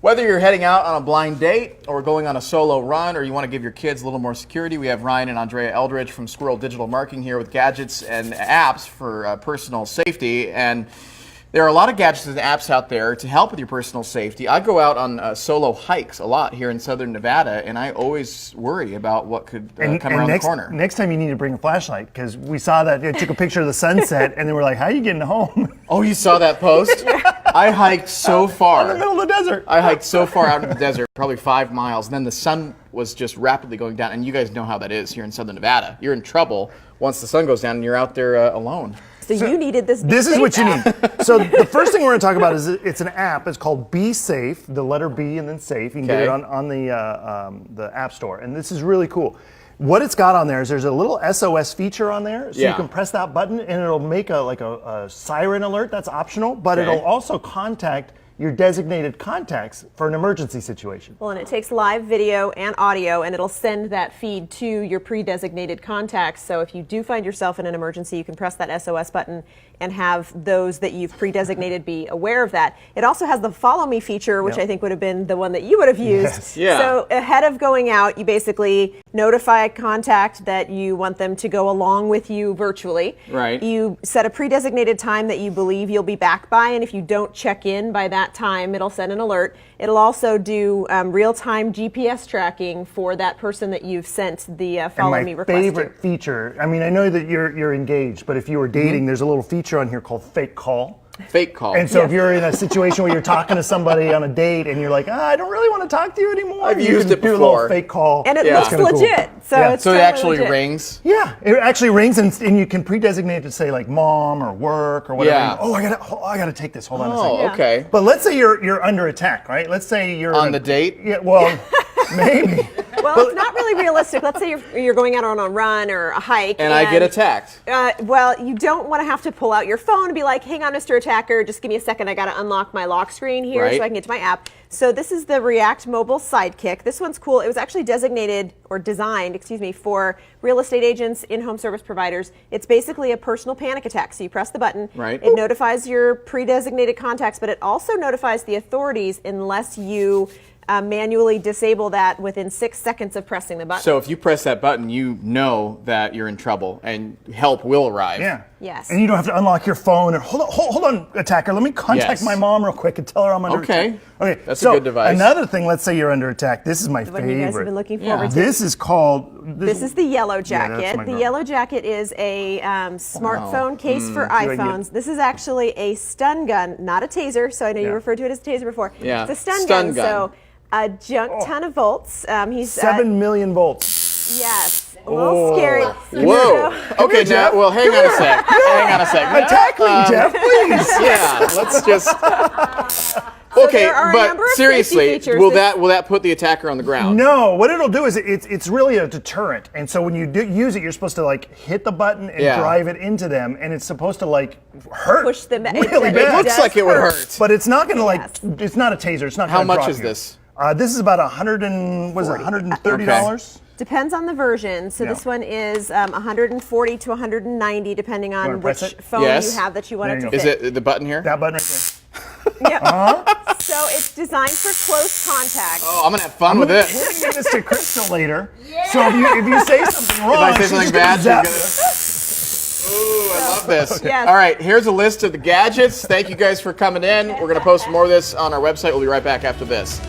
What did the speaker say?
Whether you're heading out on a blind date or going on a solo run or you want to give your kids a little more security, we have Ryan and Andrea Eldridge from Squirrel Digital Marketing here with gadgets and apps for personal safety. And there are a lot of gadgets and apps out there to help with your personal safety. I go out on solo hikes a lot here in southern Nevada, and I always worry about what could come around the corner. Next time you need to bring a flashlight, because we saw that, it took a picture of the sunset, and then we're like, how are you getting home? Oh, you saw that post? I hiked so far. In the middle of the desert. I hiked so far out in the desert, probably 5 miles, and then the sun was just rapidly going down. And you guys know how that is here in southern Nevada. You're in trouble once the sun goes down and you're out there alone. So you needed this. This is what you need. So the first thing we're going to talk about is it's an app. It's called Be Safe, the letter B and then Safe. You can get it on the App Store. And this is really cool. What it's got on there is there's a little SOS feature on there. So you can press that button and it'll make a siren alert. That's optional. But it'll also contact your designated contacts for an emergency situation. Well, and it takes live video and audio, and it'll send that feed to your pre-designated contacts. So if you do find yourself in an emergency, you can press that SOS button and have those that you've pre-designated be aware of that. It also has the follow me feature, which I think would have been the one that you would have used. Yes. Yeah. So ahead of going out, you basically notify a contact that you want them to go along with you virtually. Right. You set a pre-designated time that you believe you'll be back by, and if you don't check in by that time, it'll send an alert. It'll also do real-time GPS tracking for that person that you've sent the follow me request to. My favorite feature, I mean, I know that you're engaged, but if you were dating, there's a little feature on here called Fake Call. Fake call. And so if you're in a situation where you're talking to somebody on a date and you're like, I don't really want to talk to you anymore. I've used it do a before. little fake call. And it looks legit. Cool. So it's So it totally actually legit. rings? Yeah, it actually rings and you can pre-designate to say like mom or work or whatever. Yeah. Oh, I gotta take this. Hold on a second. Oh, okay. But let's say you're under attack, right? Let's say you're On the date? Yeah, well, maybe. Well, it's not really realistic. Let's say you're going out on a run or a hike. And I get attacked. Well, you don't want to have to pull out your phone and be like, hang on, Mr. Attacker, just give me a second. I got to unlock my lock screen here so I can get to my app. So this is the React Mobile Sidekick. This one's cool. It was actually designed for real estate agents, in-home service providers. It's basically a personal panic attack. So you press the button. Right. It notifies your pre-designated contacts, but it also notifies the authorities unless you manually disable that within 6 seconds of pressing the button. So if you press that button, you know that you're in trouble and help will arrive. Yeah. Yes. And you don't have to unlock your phone and hold on, attacker. Let me contact my mom real quick and tell her I'm under attack. Okay. That's so a good device. Another thing, let's say you're under attack. This is my What favorite. you guys have been looking forward to. This is called. This is the Yellow that's Jacket. my The girl. Yellow Jacket is a smartphone case for I can iPhones. This is actually a stun gun, not a taser. So I know you referred to it as a taser before. Yeah. It's a stun Stun gun. gun. So a junk ton of volts. He's 7 million volts. yes. A little scary. Whoa. Okay, now, Jeff. well, hang on a sec. Hang on a sec. Attack me, Jeff, please. Yeah, let's just. So Okay, there are a but number of seriously, safety features will that put the attacker on the ground? No, what it'll do is it's really a deterrent, and so when you do use it, you're supposed to like hit the button and drive it into them, and it's supposed to like hurt, Push them really it bad. It looks like it would hurt. But it's not going to it's not a taser. It's not. How gonna much drop is you. this? This is about $130. Depends on the version. So this one is 140 to 190, depending on which press it? phone Yes. you have that you want There it you to Is fit. it the button here? That button right there. Yep. So it's designed for close contact. Oh, I'm gonna have fun with it. We're going to get this to Crystal later. So if you say something wrong, If I say she's something just bad, gonna she's zap gonna. Ooh, I love this. Yes. All right, here's a list of the gadgets. Thank you guys for coming in. We're gonna post more of this on our website. We'll be right back after this.